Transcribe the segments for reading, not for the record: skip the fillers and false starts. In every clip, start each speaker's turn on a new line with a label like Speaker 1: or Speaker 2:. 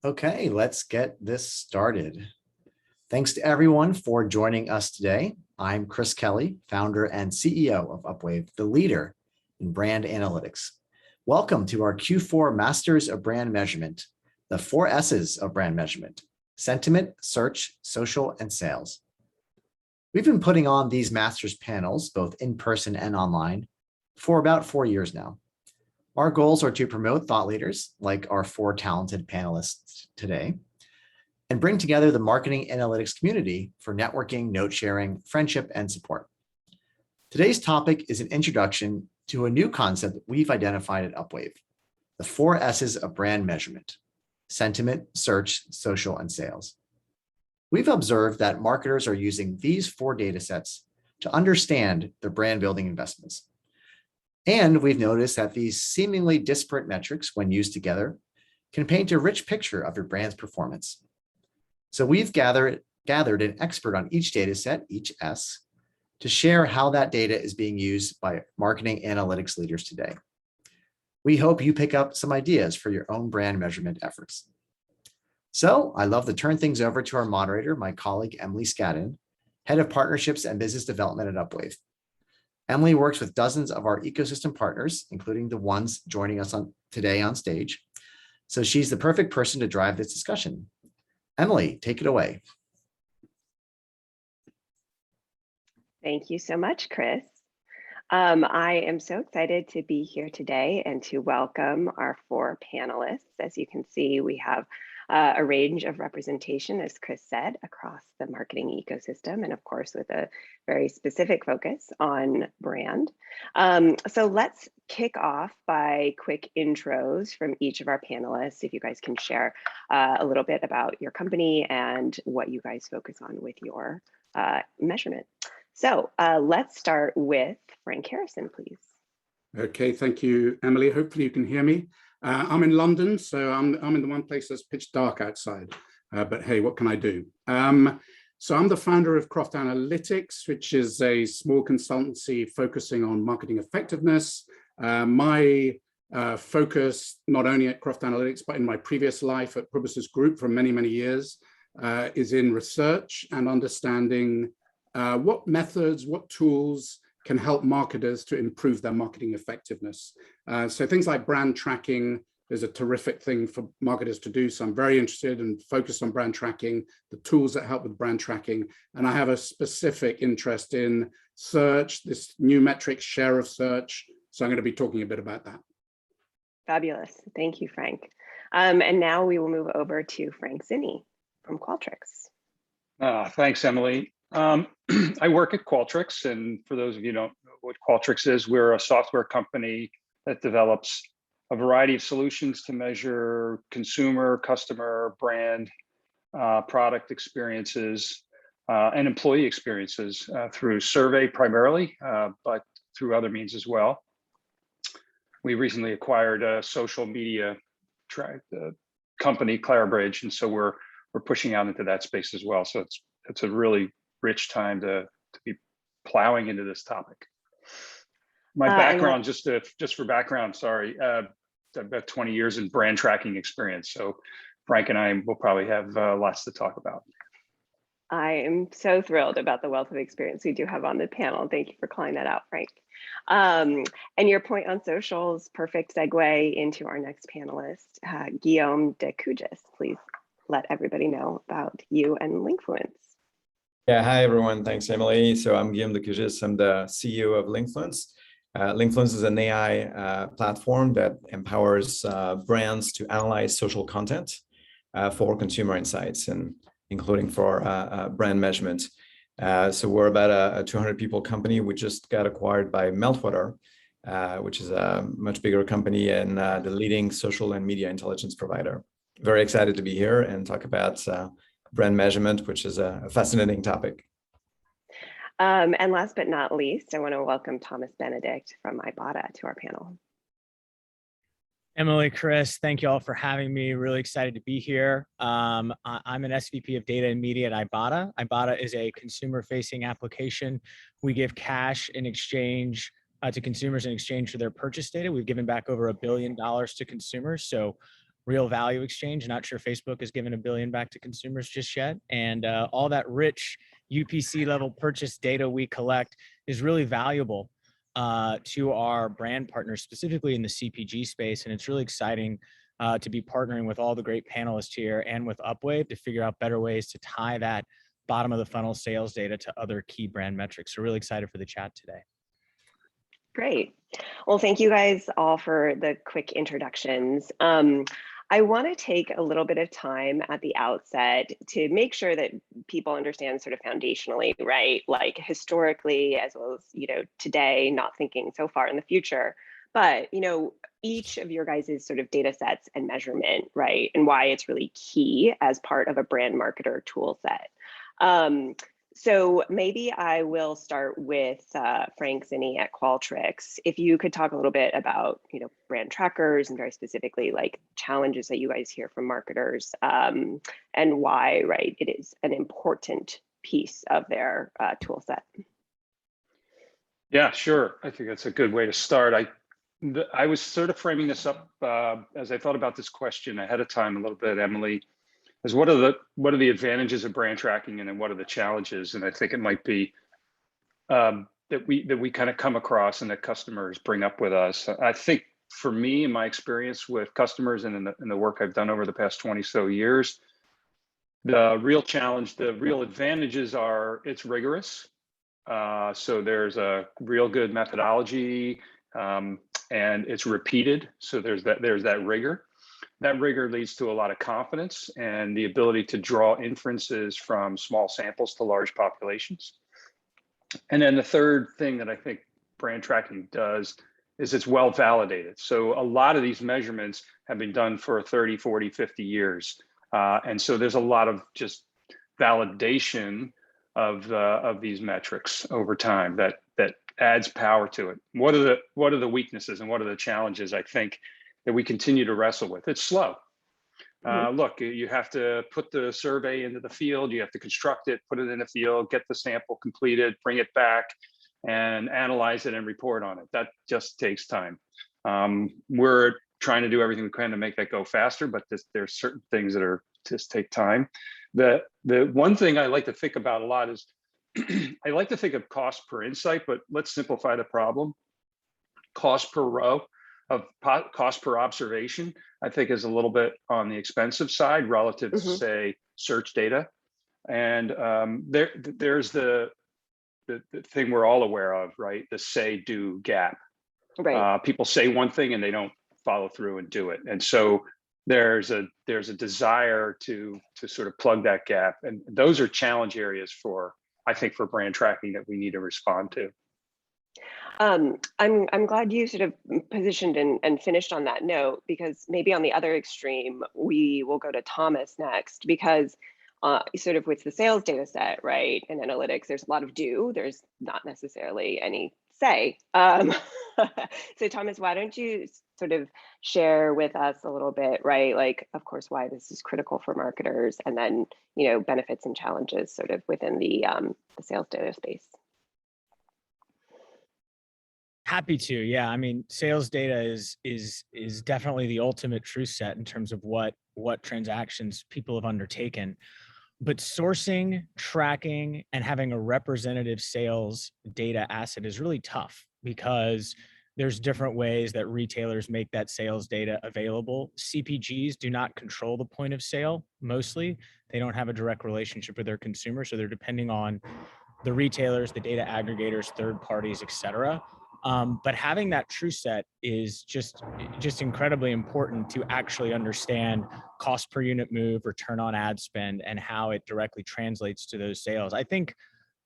Speaker 1: Okay, let's get this started. Thanks to everyone for joining us today. I'm Chris Kelly, founder and CEO of Upwave, the leader in brand analytics. Welcome to our Q4 Masters of Brand Measurement, the 4S's of brand measurement: sentiment, search, social, and sales. We've been putting on these masters panels, both in person and online, for about 4 years now. Our goals are to promote thought leaders like our 4 talented panelists today, and bring together the marketing analytics community for networking, note sharing, friendship, and support. Today's topic is an introduction to a new concept that we've identified at Upwave, the 4S's of brand measurement: sentiment, search, social, and sales. We've observed that marketers are using these 4 data sets to understand their brand building investments. And we've noticed that these seemingly disparate metrics, when used together, can paint a rich picture of your brand's performance. So we've gathered an expert on each data set, each S, to share how that data is being used by marketing analytics leaders today. We hope you pick up some ideas for your own brand measurement efforts. So I'd love to turn things over to our moderator, my colleague, Emily Scadden, Head of Partnerships and Business Development at Upwave. Emily works with dozens of our ecosystem partners, including the ones joining us today on stage. So she's the perfect person to drive this discussion. Emily, take it away.
Speaker 2: Thank you so much, Chris. I am so excited to be here today and to welcome our 4 panelists. As you can see, we have a range of representation, as Chris said, across the marketing ecosystem, and of course, with a very specific focus on brand. So let's kick off by quick intros from each of our panelists. If you guys can share a little bit about your company and what you guys focus on with your measurement. So let's start with Frank Harrison, please.
Speaker 3: Okay, thank you, Emily. Hopefully you can hear me. I'm in London, so I'm in the one place that's pitch dark outside, but hey, what can I do? So I'm the founder of Croft Analytics, which is a small consultancy focusing on marketing effectiveness. My focus, not only at Croft Analytics, but in my previous life at Publicis Group for many, many years, is in research and understanding what methods, what tools can help marketers to improve their marketing effectiveness. So things like brand tracking is a terrific thing for marketers to do. So I'm very interested and focused on brand tracking, the tools that help with brand tracking. And I have a specific interest in search, this new metric, share of search. So I'm going to be talking a bit about that.
Speaker 2: Fabulous. Thank you, Frank. And now we will move over to Frank Zinni from Qualtrics.
Speaker 4: Thanks, Emily. I work at Qualtrics, and for those of you who don't know what Qualtrics is, we're a software company that develops a variety of solutions to measure consumer, customer, brand, product experiences, and employee experiences through survey primarily, but through other means as well. We recently acquired a social media company, Clarabridge, and so we're pushing out into that space as well. So it's a really rich time to be plowing into this topic. My background, just for background, sorry, I've got 20 years in brand tracking experience. So Frank and I will probably have lots to talk about.
Speaker 2: I am so thrilled about the wealth of experience we do have on the panel. Thank you for calling that out, Frank. And your point on socials, perfect segue into our next panelist, Guillaume de Cugis. Please let everybody know about you and Linkfluence.
Speaker 5: Yeah, hi everyone. Thanks, Emily. So I'm Guillaume de Cugis. I'm the CEO of Linkfluence. Linkfluence is an AI platform that empowers brands to analyze social content for consumer insights, and including for brand measurement. So we're about a 200 people company. We just got acquired by Meltwater, which is a much bigger company and the leading social and media intelligence provider. Very excited to be here and talk about brand measurement, which is a fascinating topic.
Speaker 2: And last but not least, I want to welcome Thomas Benedict from Ibotta to our panel.
Speaker 6: Emily, Chris, thank you all for having me. Really excited to be here. I'm an SVP of Data and Media at Ibotta. Ibotta is a consumer-facing application. We give cash in exchange to consumers in exchange for their purchase data. We've given back over $1 billion to consumers. So real value exchange. Not sure Facebook has given $1 billion back to consumers just yet. And all that rich UPC level purchase data we collect is really valuable to our brand partners, specifically in the CPG space. And it's really exciting to be partnering with all the great panelists here and with Upwave to figure out better ways to tie that bottom of the funnel sales data to other key brand metrics. So really excited for the chat today.
Speaker 2: Great. Well, thank you guys all for the quick introductions. I want to take a little bit of time at the outset to make sure that people understand sort of foundationally, right? Like historically, as well as, today, not thinking so far in the future, but, each of your guys' sort of data sets and measurement, right? And why it's really key as part of a brand marketer tool set. So maybe I will start with Frank Zinni at Qualtrics. If you could talk a little bit about, brand trackers and very specifically like challenges that you guys hear from marketers and why, right, it is an important piece of their tool set.
Speaker 4: Yeah, sure. I think that's a good way to start. I was sort of framing this up as I thought about this question ahead of time a little bit, Emily. Is what are the advantages of brand tracking, and then what are the challenges? And I think it might be that we kind of come across and that customers bring up with us. I think for me, in my experience with customers and in the work I've done over the past 20 so years, the real challenge, the real advantages are it's rigorous. So there's a real good methodology and it's repeated. So there's that rigor. That rigor leads to a lot of confidence and the ability to draw inferences from small samples to large populations. And then the third thing that I think brand tracking does is it's well validated. So a lot of these measurements have been done for 30, 40, 50 years. And so there's a lot of just validation of these metrics over time that adds power to it. What are the weaknesses and what are the challenges, I think, that we continue to wrestle with? It's slow. Look, you have to put the survey into the field, you have to construct it, put it in the field, get the sample completed, bring it back and analyze it and report on it. That just takes time. We're trying to do everything we can to make that go faster, but there's certain things that are just take time. The one thing I like to think about a lot is I like to think of cost per insight, but let's simplify the problem. Cost per row of cost per observation, I think is a little bit on the expensive side relative to say search data. And there's the thing we're all aware of, right? The say do gap. Right. People say one thing and they don't follow through and do it. And so there's a desire to sort of plug that gap. And those are challenge areas I think for brand tracking that we need to respond to.
Speaker 2: I'm glad you sort of positioned and finished on that note, because maybe on the other extreme, we will go to Thomas next, because sort of with the sales data set, right, and analytics, there's a lot of do, there's not necessarily any say. So Thomas, why don't you sort of share with us a little bit, right, like, of course, why this is critical for marketers, and then, benefits and challenges sort of within the sales data space.
Speaker 6: Happy to. Yeah, I mean, sales data is definitely the ultimate truth set in terms of what transactions people have undertaken. But sourcing, tracking, and having a representative sales data asset is really tough, because there's different ways that retailers make that sales data available. CPGs do not control the point of sale mostly. They don't have a direct relationship with their consumers, so they're depending on the retailers, the data aggregators, third parties, et cetera. But having that true set is just incredibly important to actually understand cost per unit move, return on ad spend, and how it directly translates to those sales. I think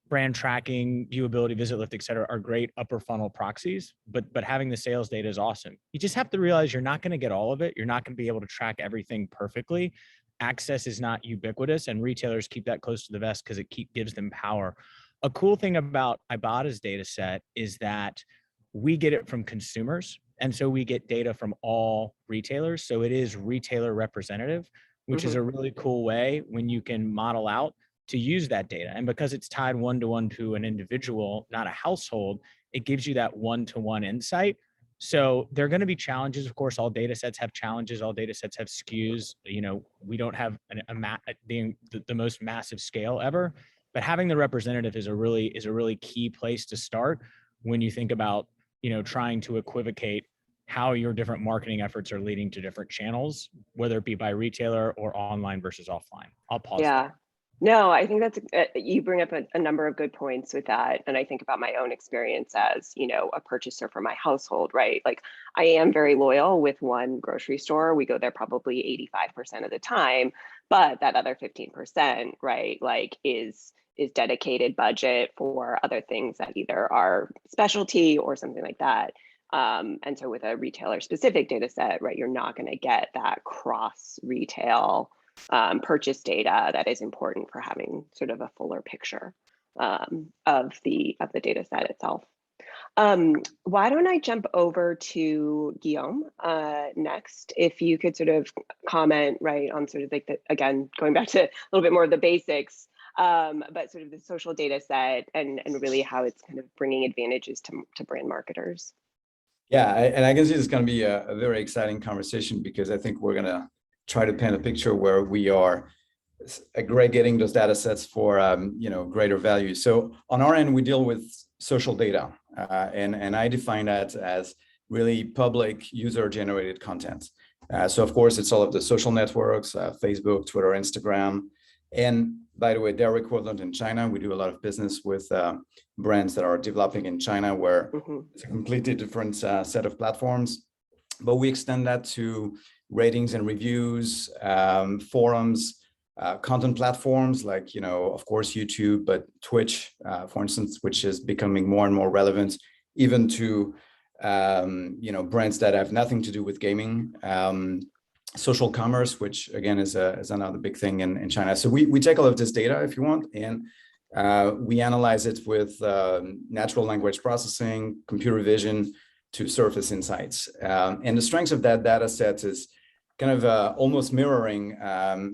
Speaker 6: brand tracking, viewability, visit lift, et cetera, are great upper funnel proxies, but having the sales data is awesome. You just have to realize you're not going to get all of it. You're not going to be able to track everything perfectly. Access is not ubiquitous, and retailers keep that close to the vest because it gives them power. A cool thing about Ibotta's data set is that we get it from consumers. And so we get data from all retailers. So it is retailer representative, which is a really cool way when you can model out to use that data. And because it's tied one-to-one to an individual, not a household, it gives you that one-to-one insight. So there are going to be challenges. Of course, all data sets have challenges. All data sets have skews. We don't have the most massive scale ever, but having the representative is a really key place to start when you think about, trying to equivocate how your different marketing efforts are leading to different channels, whether it be by retailer or online versus offline. I'll pause
Speaker 2: Yeah.
Speaker 6: there.
Speaker 2: No, I think that's, you bring up a number of good points with that. And I think about my own experience as, a purchaser for my household, right? Like I am very loyal with one grocery store. We go there probably 85% of the time, but that other 15%, right? Like is dedicated budget for other things that either are specialty or something like that. And so with a retailer specific data set, right, you're not going to get that cross retail purchase data that is important for having sort of a fuller picture of the data set itself. Why don't I jump over to Guillaume next? If you could sort of comment, right, on sort of like again, going back to a little bit more of the basics, but sort of the social data set and really how it's kind of bringing advantages to brand marketers.
Speaker 5: Yeah, and I can see it's going to be a very exciting conversation because I think we're going to try to paint a picture where we are aggregating those data sets for greater value. So on our end, we deal with social data, and I define that as really public user-generated content. So of course, it's all of the social networks, Facebook, Twitter, Instagram. And by the way, they're equivalent in China. We do a lot of business with brands that are developing in China where it's a completely different set of platforms. But we extend that to ratings and reviews, forums, content platforms like, of course, YouTube, but Twitch, for instance, which is becoming more and more relevant, even to, brands that have nothing to do with gaming. Social commerce, which again is another big thing in China. So we take all of this data, if you want, and we analyze it with natural language processing, computer vision to surface insights. And the strengths of that data set is kind of almost mirroring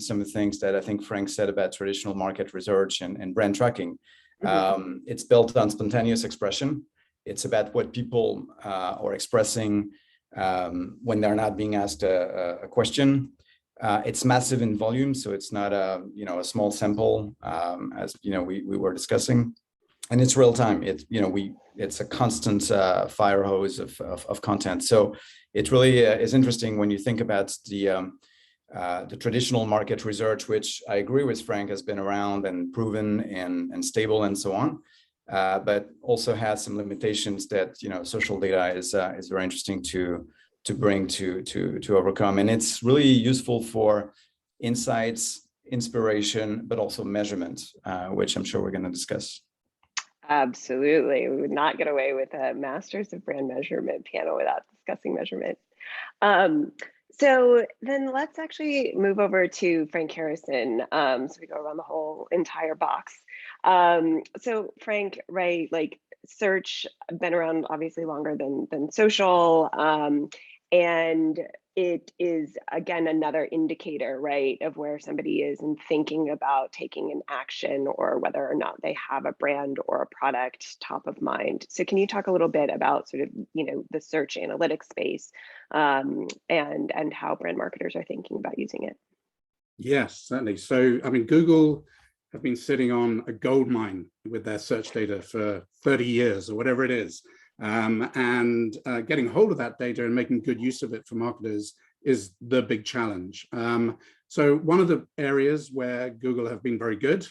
Speaker 5: some of the things that I think Frank said about traditional market research and brand tracking. It's built on spontaneous expression. It's about what people are expressing when they're not being asked a question. It's massive in volume, so it's not a small sample, as we were discussing, and it's real time. It's a constant fire hose of content. So it really is interesting when you think about the traditional market research, which I agree with Frank has been around and proven and stable and so on. But also has some limitations that social data is very interesting to bring to overcome, and it's really useful for insights, inspiration, but also measurement, which I'm sure we're going to discuss.
Speaker 2: Absolutely, we would not get away with a Masters of Brand Measurement panel without discussing measurement. So then let's actually move over to Frank Harrison. So we go around the whole entire box. So Frank, right, like search been around obviously longer than social, and it is again another indicator, right, of where somebody is in thinking about taking an action or whether or not they have a brand or a product top of mind. So can you talk a little bit about sort of the search analytics space and how brand marketers are thinking about using it?
Speaker 3: Yes, certainly. So I mean, Google have been sitting on a gold mine with their search data for 30 years or whatever it is. And getting hold of that data and making good use of it for marketers is the big challenge. So one of the areas where Google have been very good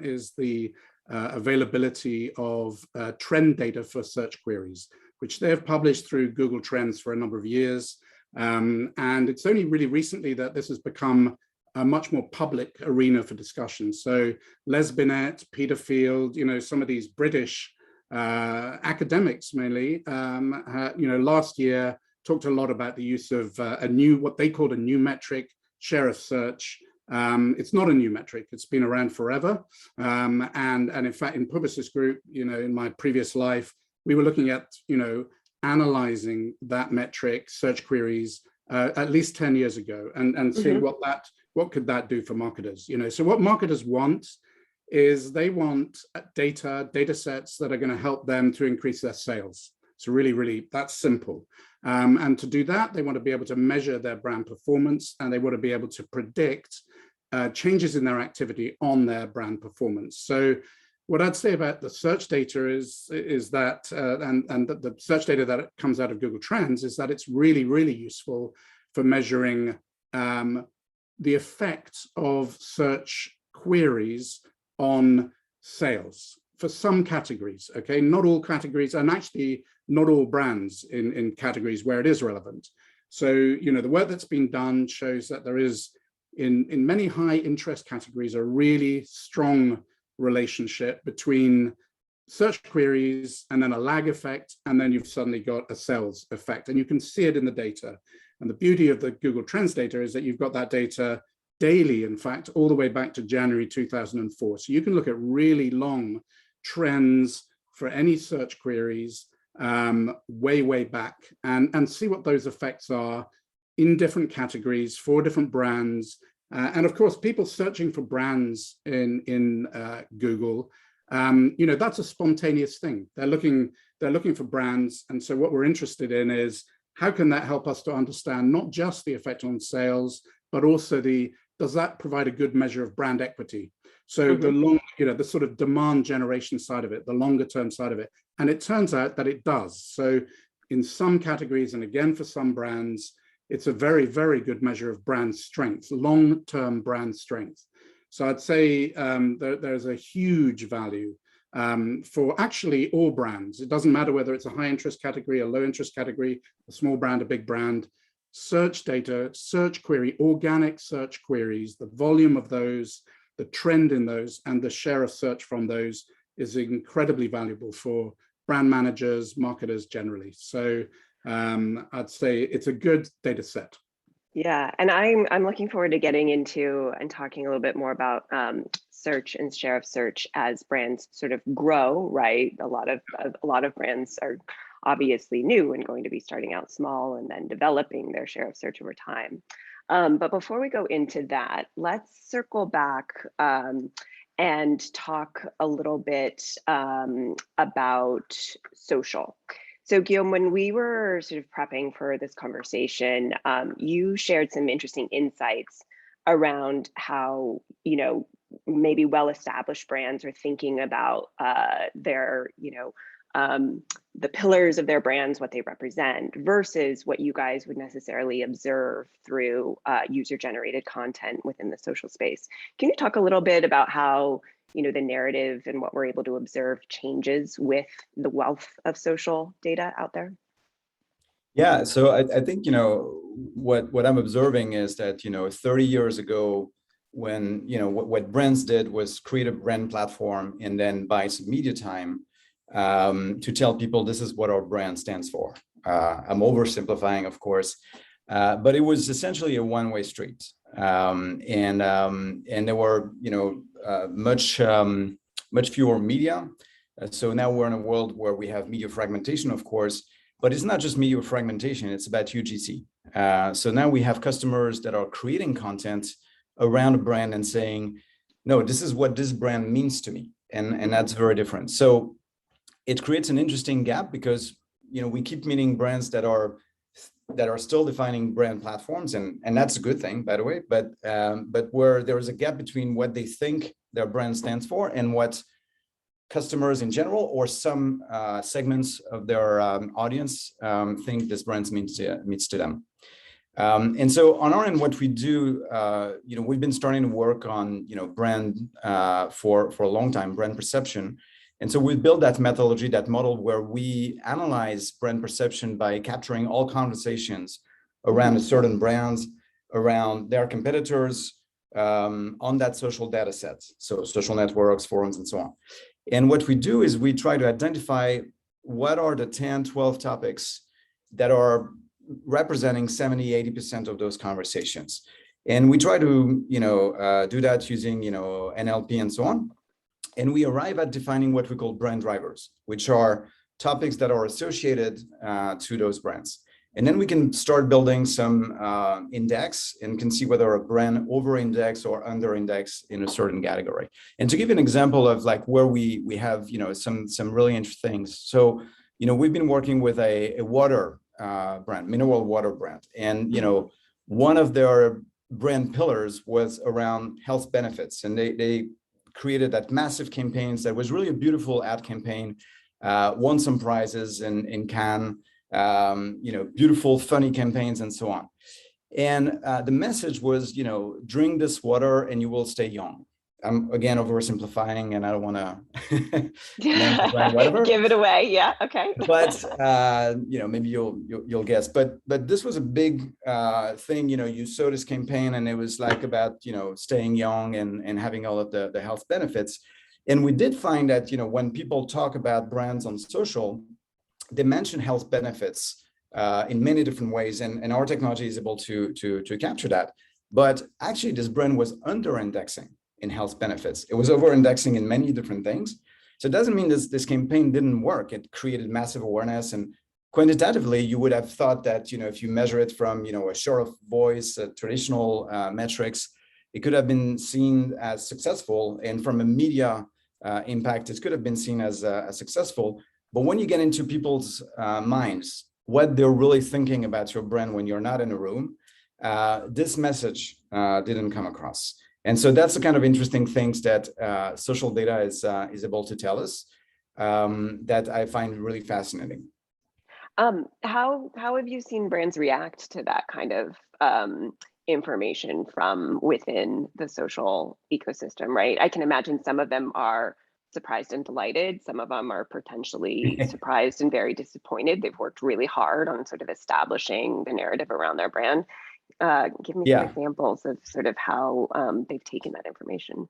Speaker 3: is the availability of trend data for search queries, which they have published through Google Trends for a number of years. And it's only really recently that this has become a much more public arena for discussion. So Les Binet, Peter Field, some of these British academics mainly, last year talked a lot about the use of what they called a new metric, share of search. It's not a new metric, it's been around forever. And in fact, in Publicis Group, in my previous life, we were looking at, analyzing that metric, search queries, at least 10 years ago and seeing what could that do for marketers. So what marketers want is they want data sets that are going to help them to increase their sales. It's really that simple. And to do that, they want to be able to measure their brand performance, and they want to be able to predict changes in their activity on their brand performance. So what I'd say about the search data is that, and the search data that comes out of Google Trends is that it's really useful for measuring the effect of search queries on sales for some categories, okay? Not all categories, and actually not all brands in categories where it is relevant. So, you know, the work that's been done shows that there is, in many high interest categories, a really strong relationship between search queries and then a lag effect, and then you've suddenly got a sales effect, and you can see it in the data. And the beauty of the Google Trends data is that you've got that data daily, in fact, all the way back to January 2004. So you can look at really long trends for any search queries way back and see what those effects are in different categories for different brands. And of course, people searching for brands in Google, you know, that's a spontaneous thing. They're looking for brands. And so what we're interested in is, how can that help us to understand not just the effect on sales, but also does that provide a good measure of brand equity? So the long, you know, the sort of demand generation side of it, the longer term side of it. And it turns out that it does. So in some categories, and again, for some brands, it's a very good measure of brand strength, long-term brand strength. So I'd say there's a huge value for actually all brands. It doesn't matter whether it's a high interest category, a low interest category, a small brand, a big brand. Search data, search query, organic search queries, the volume of those, the trend in those, and the share of search from those is incredibly valuable for brand managers, marketers generally. So I'd say it's a good data set.
Speaker 2: Yeah, and I'm looking forward to getting into and talking a little bit more about search and share of search as brands sort of grow, right? A lot of brands are obviously new and going to be starting out small and then developing their share of search over time. But before we go into that, let's circle back and talk a little bit about social. So Guillaume, when we were sort of prepping for this conversation, you shared some interesting insights around how, you know, maybe well-established brands are thinking about their, you know, the pillars of their brands, what they represent, versus what you guys would necessarily observe through user-generated content within the social space. Can you talk a little bit about how, you know, the narrative and what we're able to observe changes with the wealth of social data out there?
Speaker 5: Yeah, so I think, you know, what I'm observing is that, you know, 30 years ago, when, you know, what brands did was create a brand platform and then buy some media time to tell people this is what our brand stands for. I'm oversimplifying, of course, but it was essentially a one-way street. And there were, you know, much fewer media. So now we're in a world where we have media fragmentation, of course, but it's not just media fragmentation, it's about UGC. So now we have customers that are creating content around a brand and saying, no, this is what this brand means to me. And that's very different. So it creates an interesting gap because, you know, we keep meeting brands that are still defining brand platforms, and that's a good thing, by the way, but where there is a gap between what they think their brand stands for and what customers in general or some segments of their audience think this brand means to them. And so on our end, what we do, you know, we've been starting to work on, you know, brand for a long time, brand perception. And so we built that methodology, that model where we analyze brand perception by capturing all conversations around a certain brand, around their competitors, on that social data set. So social networks, forums, and so on. And what we do is we try to identify what are the 10, 12 topics that are representing 70, 80% of those conversations. And we try to, you know, do that using, you know, NLP and so on. And we arrive at defining what we call brand drivers, which are topics that are associated to those brands. And then we can start building some index and can see whether a brand over-index or under-index in a certain category. And to give you an example of like where we have, you know, some really interesting things. So we've been working with a water brand, mineral water brand, and one of their brand pillars was around health benefits, and they created that massive campaigns that was really a beautiful ad campaign, won some prizes in Cannes, beautiful, funny campaigns and so on. And the message was, drink this water and you will stay young. I'm again oversimplifying, and I don't want to whatever.
Speaker 2: Give it away. Yeah. Okay.
Speaker 5: But maybe you'll guess. But this was a big thing. You saw this campaign, and it was like about staying young and having all of the health benefits. And we did find that when people talk about brands on social, they mention health benefits in many different ways, and our technology is able to capture that. But actually, this brand was under-indexing in health benefits. It was over-indexing in many different things. So it doesn't mean this campaign didn't work. It created massive awareness, and quantitatively, you would have thought that if you measure it from a share of voice, traditional metrics, it could have been seen as successful, and from a media impact, it could have been seen as successful. But when you get into people's minds, what they're really thinking about your brand when you're not in a room, this message didn't come across. And so that's the kind of interesting things that social data is able to tell us that I find really fascinating.
Speaker 2: How have you seen brands react to that kind of information from within the social ecosystem, right? I can imagine some of them are surprised and delighted. Some of them are potentially surprised and very disappointed. They've worked really hard on sort of establishing the narrative around their brand. Give me some examples of sort of how they've taken that information.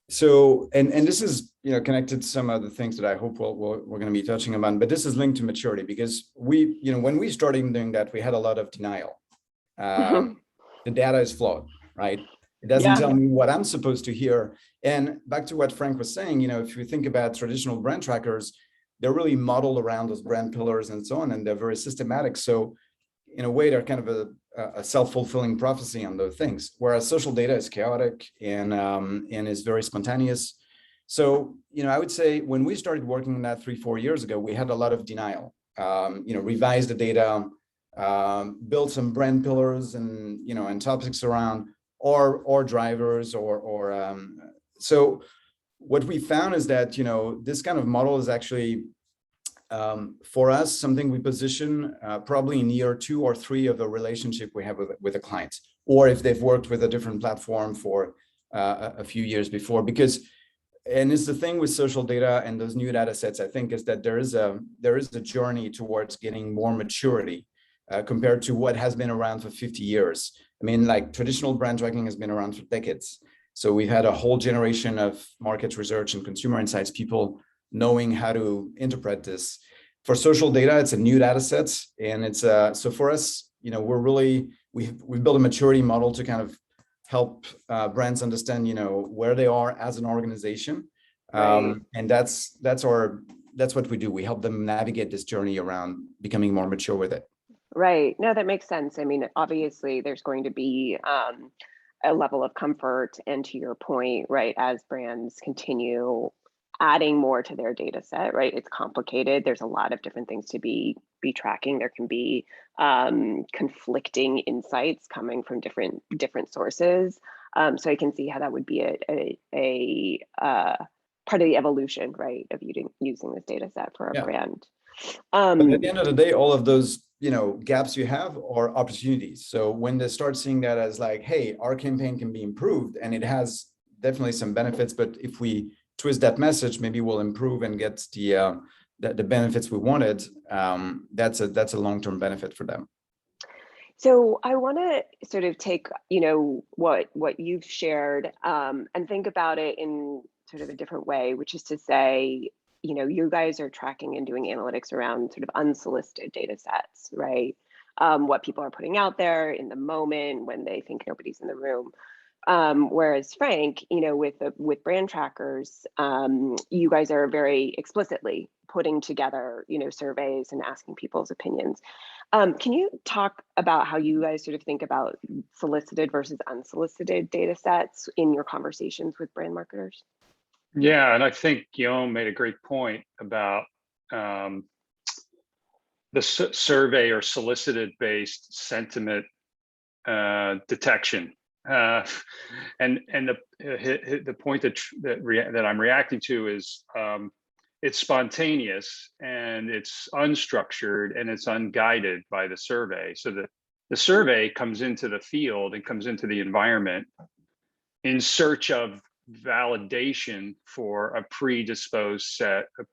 Speaker 5: So, and this is connected to some of the things that I hope we're going to be touching upon, but this is linked to maturity, because we, when we started doing that, we had a lot of denial. The data is flawed, right? It doesn't tell me what I'm supposed to hear. And back to what Frank was saying, if you think about traditional brand trackers, they're really modeled around those brand pillars and so on, and they're very systematic. So in a way, they're kind of a self-fulfilling prophecy on those things, whereas social data is chaotic and is very spontaneous. So, I would say when we started working on that 3-4 years ago, we had a lot of denial, revised the data, built some brand pillars and topics around or drivers so what we found is that, this kind of model is actually, for us, something we position probably in year 2 or 3 of the relationship we have with a client, or if they've worked with a different platform for a few years before. Because, and it's the thing with social data and those new data sets, I think, is that there is a journey towards getting more maturity compared to what has been around for 50 years. I mean, like traditional brand tracking has been around for decades. So we've had a whole generation of market research and consumer insights people knowing how to interpret this. For social data, it's a new data set, and it's so for us, we're really we've built a maturity model to kind of help brands understand, where they are as an organization, and that's what we do. We help them navigate this journey around becoming more mature with it.
Speaker 2: Right. No, that makes sense. I mean, obviously, there's going to be a level of comfort, and to your point, right, as brands continue adding more to their data set, right? It's complicated. There's a lot of different things to be tracking. There can be conflicting insights coming from different sources. So I can see how that would be a part of the evolution, right, of using this data set for a brand.
Speaker 5: But at the end of the day, all of those gaps you have are opportunities. So when they start seeing that as like, hey, our campaign can be improved, and it has definitely some benefits, but if we twist that message, maybe we'll improve and get the benefits we wanted. That's a long-term benefit for them.
Speaker 2: So I want to sort of take what you've shared and think about it in sort of a different way, which is to say, you guys are tracking and doing analytics around sort of unsolicited data sets, right? What people are putting out there in the moment when they think nobody's in the room. Whereas Frank, with brand trackers, you guys are very explicitly putting together, surveys and asking people's opinions. Can you talk about how you guys sort of think about solicited versus unsolicited data sets in your conversations with brand marketers?
Speaker 4: Yeah, and I think Guillaume made a great point about survey or solicited based sentiment detection. And the point that I'm reacting to is it's spontaneous and it's unstructured and it's unguided by the survey. So the survey comes into the field and comes into the environment in search of validation for a predisposed set, a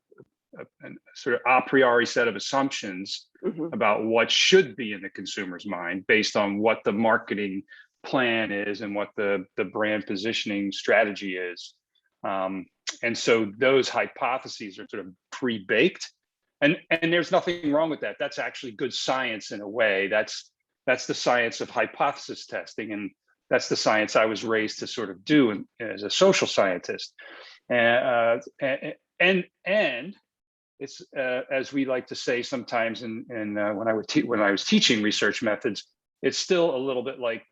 Speaker 4: sort of a priori set of assumptions about what should be in the consumer's mind based on what the marketing plan is and what the brand positioning strategy is. And so those hypotheses are sort of pre-baked, and there's nothing wrong with that. That's actually good science in a way. That's the science of hypothesis testing, and that's the science I was raised to sort of do as a social scientist. And it's as we like to say sometimes, when I was teaching research methods, it's still a little bit like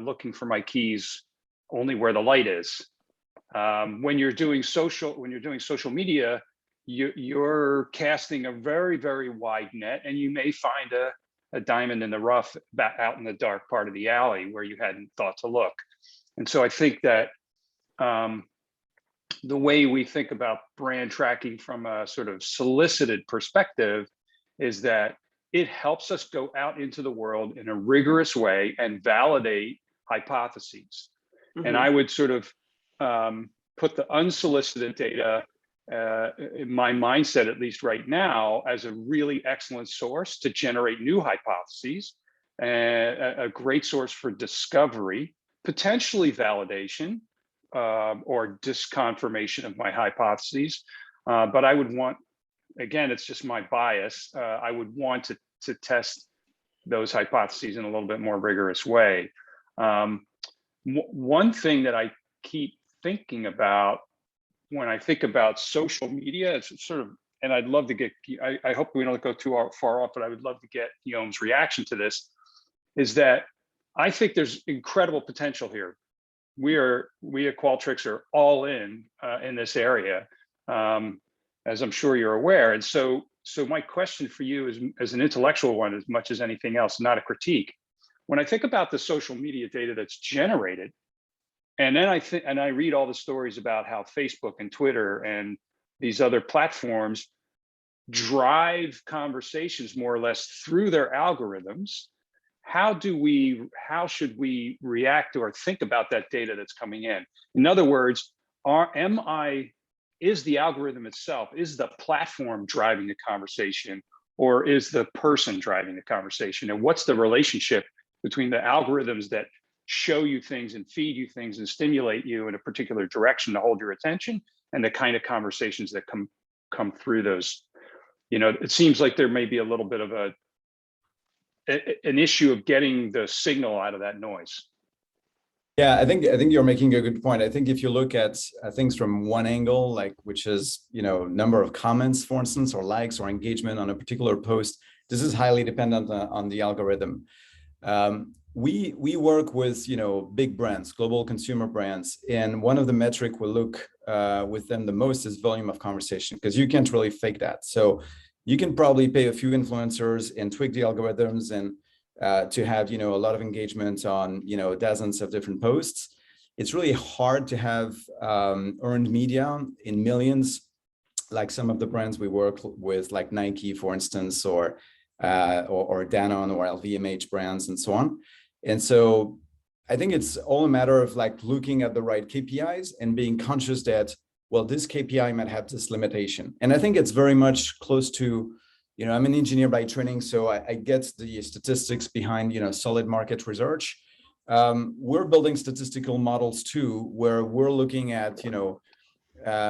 Speaker 4: looking for my keys only where the light is. When you're doing social media, you're casting a very, very wide net, and you may find a diamond in the rough out in the dark part of the alley where you hadn't thought to look. And so I think that the way we think about brand tracking from a sort of solicited perspective is that it helps us go out into the world in a rigorous way and validate hypotheses. And I would sort of put the unsolicited data in my mindset, at least right now, as a really excellent source to generate new hypotheses, a great source for discovery, potentially validation or disconfirmation of my hypotheses. But I would want, again, it's just my bias, I would want to test those hypotheses in a little bit more rigorous way. One thing that I keep thinking about when I think about social media, it's sort of, and I'd love to get, I hope we don't go too far off, but I would love to get Guillaume's reaction to this, is that I think there's incredible potential here. We at Qualtrics are all in this area, as I'm sure you're aware. And so my question for you is, as an intellectual one, as much as anything else, not a critique. When I think about the social media data that's generated, and then I read all the stories about how Facebook and Twitter and these other platforms drive conversations more or less through their algorithms, how should we react or think about that data that's coming in? In other words, is the algorithm itself, is the platform driving the conversation, or is the person driving the conversation? And what's the relationship between the algorithms that show you things and feed you things and stimulate you in a particular direction to hold your attention, and the kind of conversations that come through those? You know, it seems like there may be a little bit of an issue of getting the signal out of that noise.
Speaker 5: Yeah, I think you're making a good point. I think if you look at things from one angle, like which is, you know, number of comments, for instance, or likes or engagement on a particular post, this is highly dependent on the algorithm. We work with, you know, big brands, global consumer brands, and one of the metric we look with them the most is volume of conversation, because you can't really fake that. So you can probably pay a few influencers and tweak the algorithms and to have, you know, a lot of engagement on, you know, dozens of different posts. It's really hard to have earned media in millions, like some of the brands we work with, like Nike, for instance, or Danone or LVMH brands and so on. And so I think it's all a matter of like looking at the right KPIs and being conscious that, well, this KPI might have this limitation. And I think it's very much close to, you know, I'm an engineer by training, so I get the statistics behind, you know, solid market research. We're building statistical models too, where we're looking at, you know,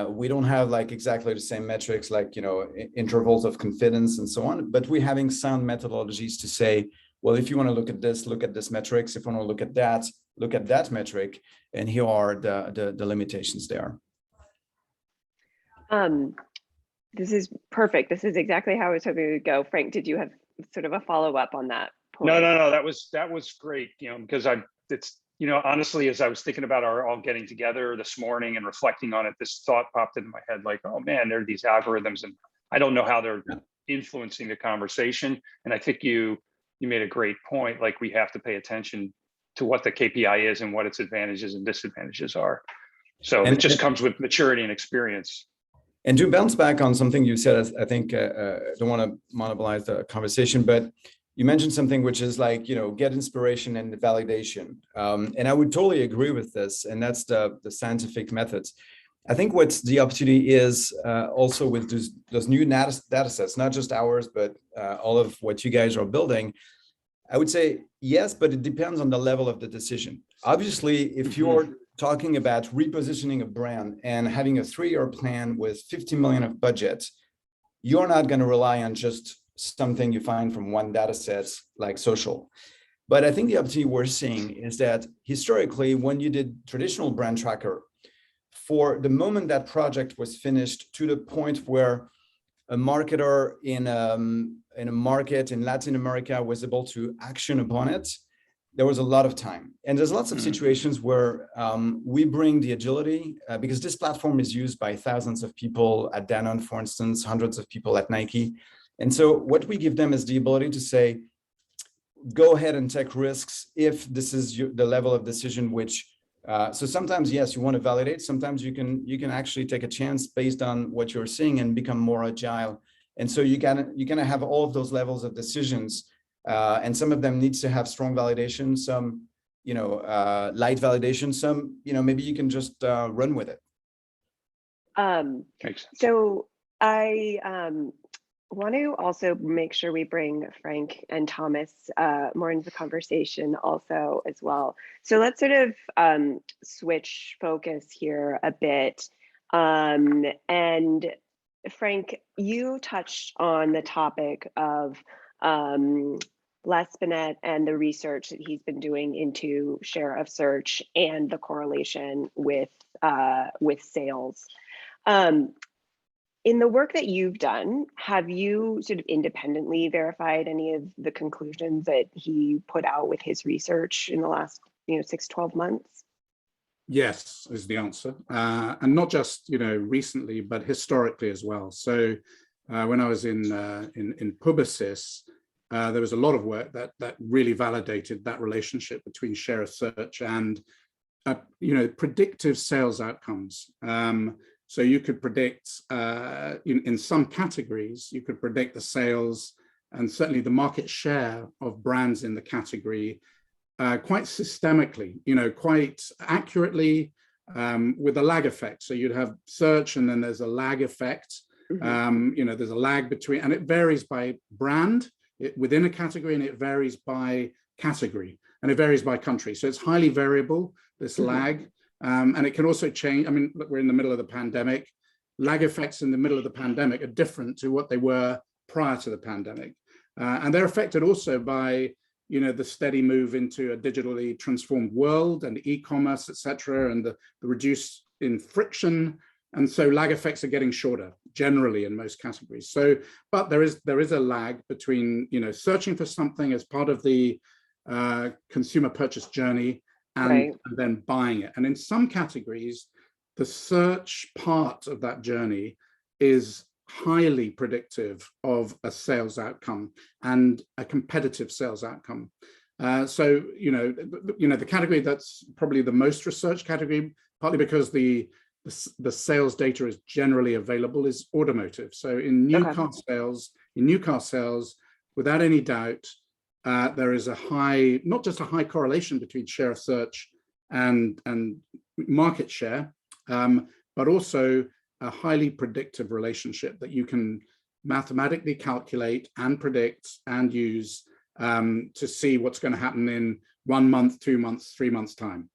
Speaker 5: we don't have like exactly the same metrics, like, you know, intervals of confidence and so on, but we're having sound methodologies to say, well, if you want to look at this metrics. If you want to look at that metric, and here are the limitations there.
Speaker 2: This is perfect. This is exactly how I was hoping it would go. Frank, did you have sort of a follow-up on that point?
Speaker 4: No, that was great, you know, because it's, you know, honestly, as I was thinking about our all getting together this morning and reflecting on it, this thought popped into my head, like, oh man, there are these algorithms and I don't know how they're influencing the conversation. And I think you made a great point. Like, we have to pay attention to what the KPI is and what its advantages and disadvantages are. So it just comes with maturity and experience.
Speaker 5: And to bounce back on something you said, I think I don't want to monopolize the conversation, but you mentioned something which is like, get inspiration and validation. And I would totally agree with this. And that's the scientific methods. I think what's the opportunity is also with those new data sets, not just ours, but all of what you guys are building. I would say yes, but it depends on the level of the decision. Obviously, if you're talking about repositioning a brand and having a 3-year plan with 50 million of budget, you're not going to rely on just something you find from one data set like social. But I think the opportunity we're seeing is that historically, when you did traditional brand tracker, for the moment that project was finished to the point where a marketer in a market in Latin America was able to action upon it, there was a lot of time. And there's lots of situations where we bring the agility because this platform is used by thousands of people at Danone, for instance, hundreds of people at Nike. And so what we give them is the ability to say, go ahead and take risks if this is the level of decision which, so sometimes, yes, you want to validate. Sometimes you can actually take a chance based on what you're seeing and become more agile. And so you're gonna have all of those levels of decisions. And some of them needs to have strong validation, some, light validation, some, maybe you can just run with it.
Speaker 2: So I want to also make sure we bring Frank and Thomas more into the conversation also as well. So let's sort of switch focus here a bit. And Frank, you touched on the topic of Les Binet and the research that he's been doing into share of search and the correlation with sales. In the work that you've done, have you sort of independently verified any of the conclusions that he put out with his research in the last 6-12 months?
Speaker 3: Yes, is the answer. And not just recently, but historically as well. So when I was in Publicis, there was a lot of work that really validated that relationship between share of search and predictive sales outcomes. So you could predict in some categories, you could predict the sales and certainly the market share of brands in the category quite systemically, quite accurately with a lag effect. So you'd have search and then there's a lag effect. There's a lag between, and it varies by brand within a category, and it varies by category, and it varies by country. So it's highly variable, this lag. And it can also change. I mean, look, we're in the middle of the pandemic. Lag effects in the middle of the pandemic are different to what they were prior to the pandemic. And they're affected also by, the steady move into a digitally transformed world and e-commerce, et cetera, and the reduce in friction. And so lag effects are getting shorter generally in most categories. So, but there is a lag between, searching for something as part of the consumer purchase journey and then buying it. And in some categories, the search part of that journey is highly predictive of a sales outcome and a competitive sales outcome. So, the category that's probably the most researched category, partly because the sales data is generally available, is automotive. So in new car sales, without any doubt, there is a high, not just a high correlation between share of search and market share, but also a highly predictive relationship that you can mathematically calculate and predict and use to see what's going to happen in 1 month, 2 months, 3 months time.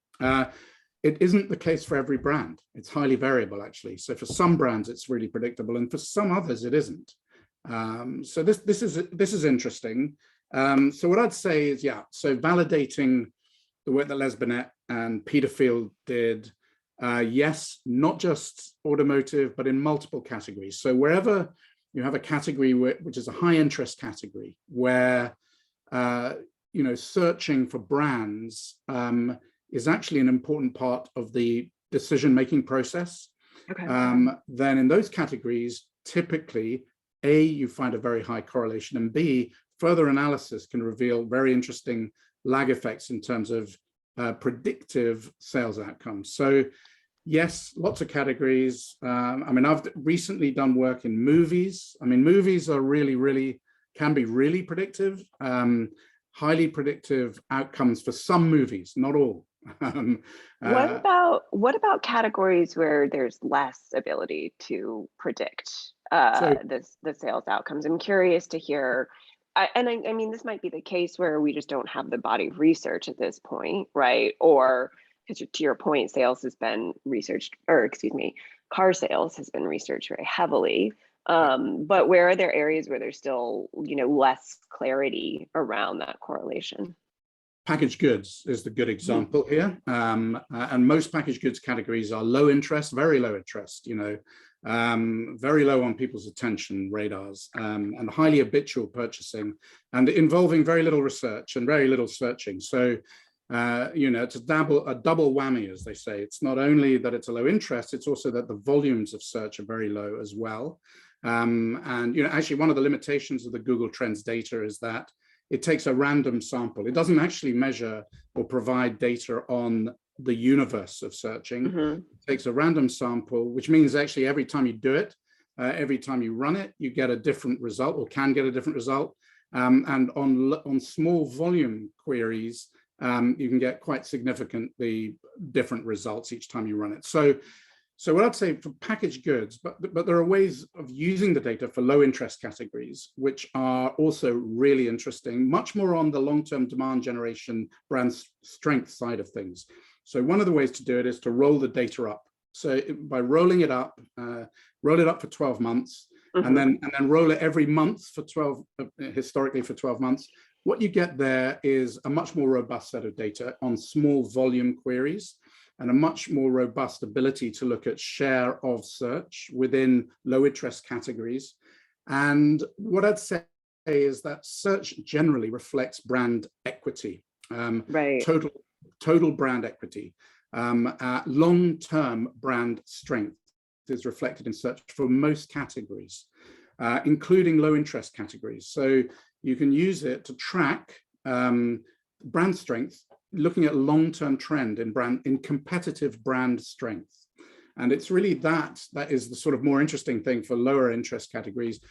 Speaker 3: It isn't the case for every brand. It's highly variable, actually. So for some brands, it's really predictable, and for some others, it isn't. So this is interesting. So what I'd say is, so validating the work that Les Binet and Peter Field did, yes, not just automotive, but in multiple categories. So wherever you have a category which is a high interest category, where searching for brands is actually an important part of the decision-making process, then in those categories, typically A, you find a very high correlation, and B, further analysis can reveal very interesting lag effects in terms of predictive sales outcomes. So yes, lots of categories. I mean, I've recently done work in movies. I mean, movies are can be really predictive, highly predictive outcomes for some movies, not all.
Speaker 2: What about categories where there's less ability to predict the sales outcomes? I'm curious to hear. I mean, this might be the case where we just don't have the body of research at this point, right? Or because to your point, sales has been researched, or excuse me, car sales has been researched very heavily. But where are there areas where there's still, less clarity around that correlation?
Speaker 3: Packaged goods is the good example here. And most packaged goods categories are low interest, very low interest, very low on people's attention radars, and highly habitual purchasing, and involving very little research and very little searching. So, it's a double whammy, as they say. It's not only that it's a low interest, it's also that the volumes of search are very low as well. And, actually one of the limitations of the Google Trends data is that it takes a random sample. It doesn't actually measure or provide data on the universe of searching.
Speaker 2: Mm-hmm.
Speaker 3: It takes a random sample, which means actually every time you do it, every time you run it, you get a different result, or can get a different result. And on small volume queries, you can get quite significantly different results each time you run it. So what I'd say for packaged goods, but there are ways of using the data for low interest categories, which are also really interesting, much more on the long-term demand generation brand strength side of things. So one of the ways to do it is to roll the data up. So by rolling it up for 12 months,
Speaker 2: Mm-hmm.
Speaker 3: and then roll it every month for 12, historically for 12 months, what you get there is a much more robust set of data on small volume queries, and a much more robust ability to look at share of search within low interest categories. And what I'd say is that search generally reflects brand equity,
Speaker 2: Right.
Speaker 3: total brand equity. Long-term brand strength is reflected in search for most categories, including low interest categories. So you can use it to track brand strength, looking at long-term trend in competitive brand strength. And it's really that is the sort of more interesting thing for lower interest categories,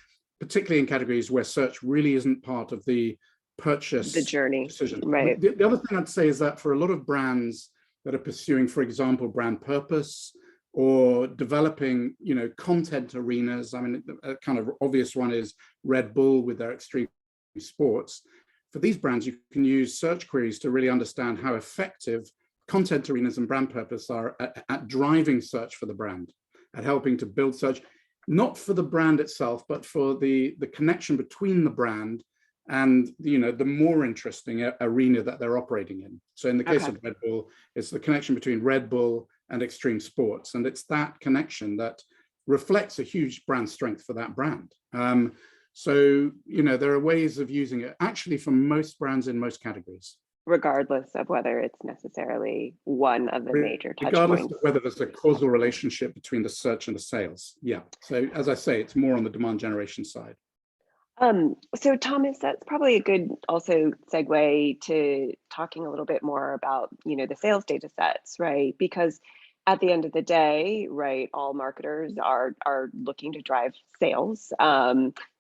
Speaker 3: particularly in categories where search really isn't part of the purchase
Speaker 2: journey
Speaker 3: decision.
Speaker 2: Right.
Speaker 3: The other thing I'd say is that for a lot of brands that are pursuing, for example, brand purpose or developing, content arenas, I mean, a kind of obvious one is Red Bull with their extreme sports. For these brands, you can use search queries to really understand how effective content arenas and brand purpose are at driving search for the brand, at helping to build search, not for the brand itself, but for the connection between the brand and the more interesting arena that they're operating in. So in the case of Red Bull, it's the connection between Red Bull and extreme sports, and it's that connection that reflects a huge brand strength for that brand. So, there are ways of using it actually for most brands in most categories.
Speaker 2: Regardless of whether it's necessarily one of the major touch
Speaker 3: Regardless
Speaker 2: points.
Speaker 3: of whether there's a causal relationship between the search and the sales. Yeah. So as I say, it's more on the demand generation side.
Speaker 2: So Thomas, that's probably a good also segue to talking a little bit more about, the sales data sets, right? Because at the end of the day, right, all marketers are looking to drive sales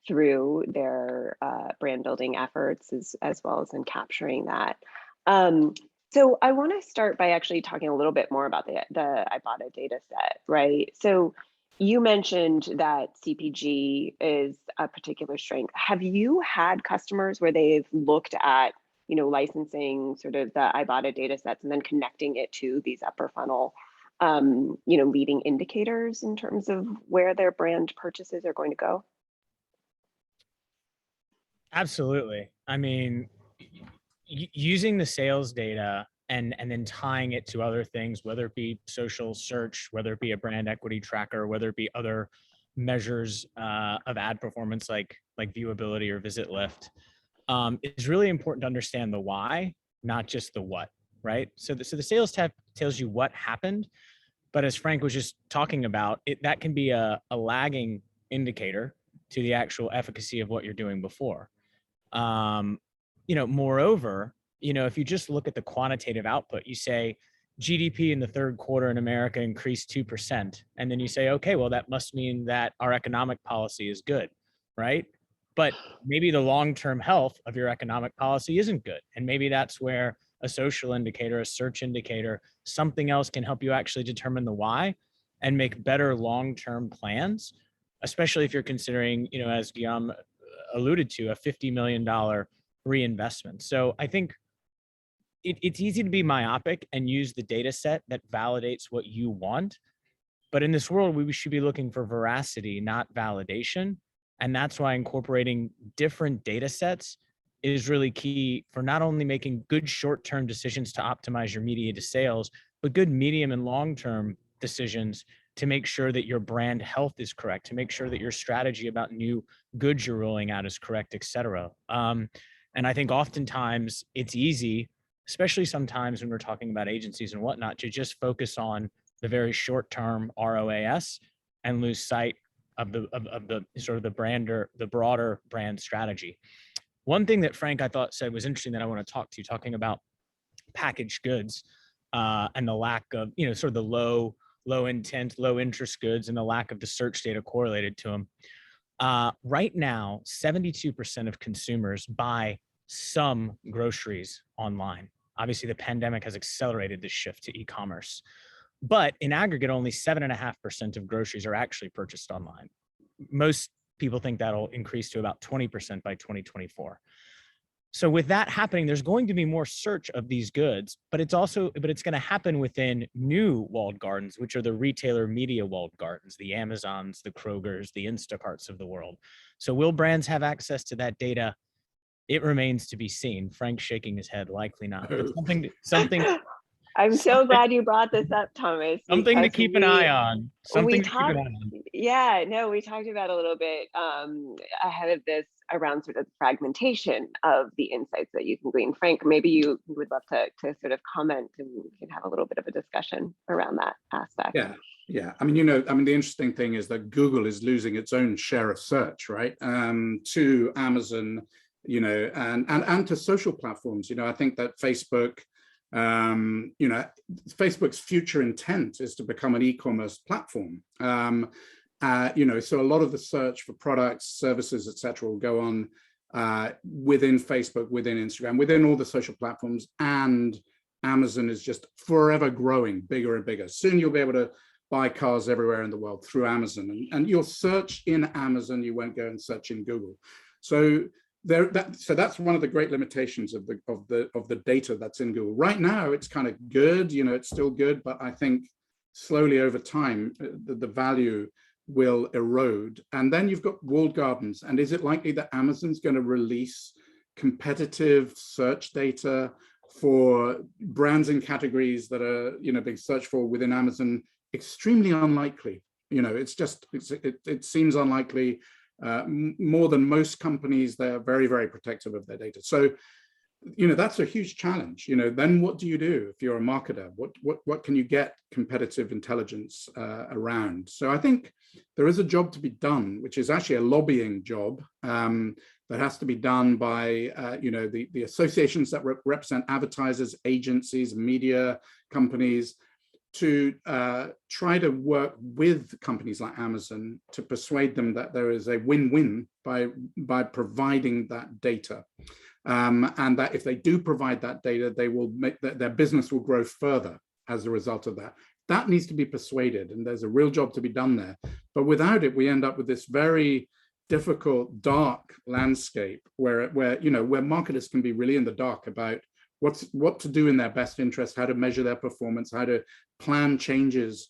Speaker 2: through their brand building efforts as well as in capturing that. So I want to start by actually talking a little bit more about the Ibotta data set, right? So you mentioned that CPG is a particular strength. Have you had customers where they've looked at, licensing sort of the Ibotta data sets and then connecting it to these upper funnel leading indicators in terms of where their brand purchases are going to go?
Speaker 6: Absolutely. I mean, using the sales data and then tying it to other things, whether it be social search, whether it be a brand equity tracker, whether it be other measures of ad performance like viewability or visit lift, is really important to understand the why, not just the what, right? So the sales tab tells you what happened, but as Frank was just talking about, that can be a lagging indicator to the actual efficacy of what you're doing before. Moreover, if you just look at the quantitative output, you say GDP in the third quarter in America increased 2%. And then you say, okay, well, that must mean that our economic policy is good, right? But maybe the long-term health of your economic policy isn't good. And maybe that's where a social indicator, a search indicator, something else can help you actually determine the why and make better long-term plans, especially if you're considering, as Guillaume alluded to, a $50 million reinvestment. So I think it's easy to be myopic and use the data set that validates what you want. But in this world, we should be looking for veracity, not validation. And that's why incorporating different data sets is really key for not only making good short-term decisions to optimize your media to sales, but good medium and long-term decisions to make sure that your brand health is correct, to make sure that your strategy about new goods you're rolling out is correct, et cetera. And I think oftentimes it's easy, especially sometimes when we're talking about agencies and whatnot, to just focus on the very short-term ROAS and lose sight of the sort of the broader brand strategy. One thing that Frank I thought said was interesting that I want to talk to you, talking about packaged goods and the lack of, sort of the low intent, low interest goods and the lack of the search data correlated to them. Right now, 72% of consumers buy some groceries online. Obviously, the pandemic has accelerated this shift to e-commerce. But in aggregate, only 7.5% of groceries are actually purchased online. Most people think that'll increase to about 20% by 2024. So with that happening, there's going to be more search of these goods, but it's going to happen within new walled gardens, which are the retailer media walled gardens, the Amazons, the Krogers, the Instacarts of the world. So will brands have access to that data? It remains to be seen. Frank's shaking his head, likely not. But something.
Speaker 2: I'm so glad you brought this up, Thomas.
Speaker 6: Something to keep an eye on.
Speaker 2: We talked about a little bit ahead of this around sort of fragmentation of the insights that you can glean. Frank, maybe you would love to sort of comment and we can have a little bit of a discussion around that aspect.
Speaker 3: Yeah. I mean, the interesting thing is that Google is losing its own share of search, right? To Amazon, and to social platforms. I think that Facebook, Facebook's future intent is to become an e-commerce platform. So a lot of the search for products, services, etc., will go on within Facebook, within Instagram, within all the social platforms, and Amazon is just forever growing bigger and bigger. Soon you'll be able to buy cars everywhere in the world through Amazon, and you'll search in Amazon. You won't go and search in Google. So that's one of the great limitations of the data that's in Google. Right now, it's kind of good, it's still good, but I think slowly over time, the value will erode. And then you've got walled gardens. And is it likely that Amazon's going to release competitive search data for brands and categories that are, being searched for within Amazon? Extremely unlikely. It seems unlikely. More than most companies, they're very, very protective of their data. So, that's a huge challenge. Then what do you do if you're a marketer? What can you get competitive intelligence around? So I think there is a job to be done, which is actually a lobbying job that has to be done by, the associations that represent advertisers, agencies, media companies, to try to work with companies like Amazon to persuade them that there is a win-win by providing that data, and that if they do provide that data, they will make their business will grow further as a result of that. That needs to be persuaded, and there's a real job to be done there. But without it, we end up with this very difficult, dark landscape where marketers can be really in the dark about what to do in their best interest, how to measure their performance, how to plan changes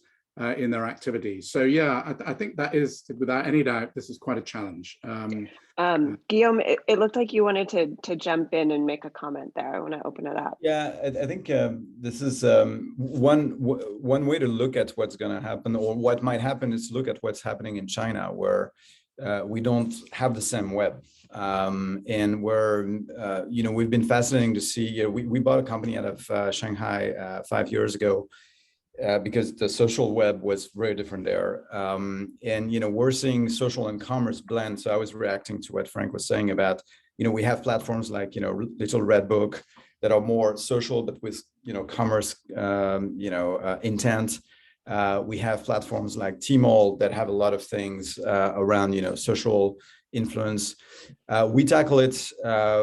Speaker 3: in their activities. So yeah, I think that is, without any doubt, this is quite a challenge.
Speaker 2: Guillaume, it looked like you wanted to jump in and make a comment there. I want to open it up.
Speaker 5: Yeah, I think this is one way to look at what's going to happen, or what might happen, is to look at what's happening in China, where we don't have the same web. And where, we've been fascinating to see, we bought a company out of Shanghai 5 years ago. because the social web was very different there. And, we're seeing social and commerce blend. So I was reacting to what Frank was saying about, we have platforms like, Little Red Book that are more social, but with, commerce, intent. We have platforms like Tmall that have a lot of things around, social influence. We tackle it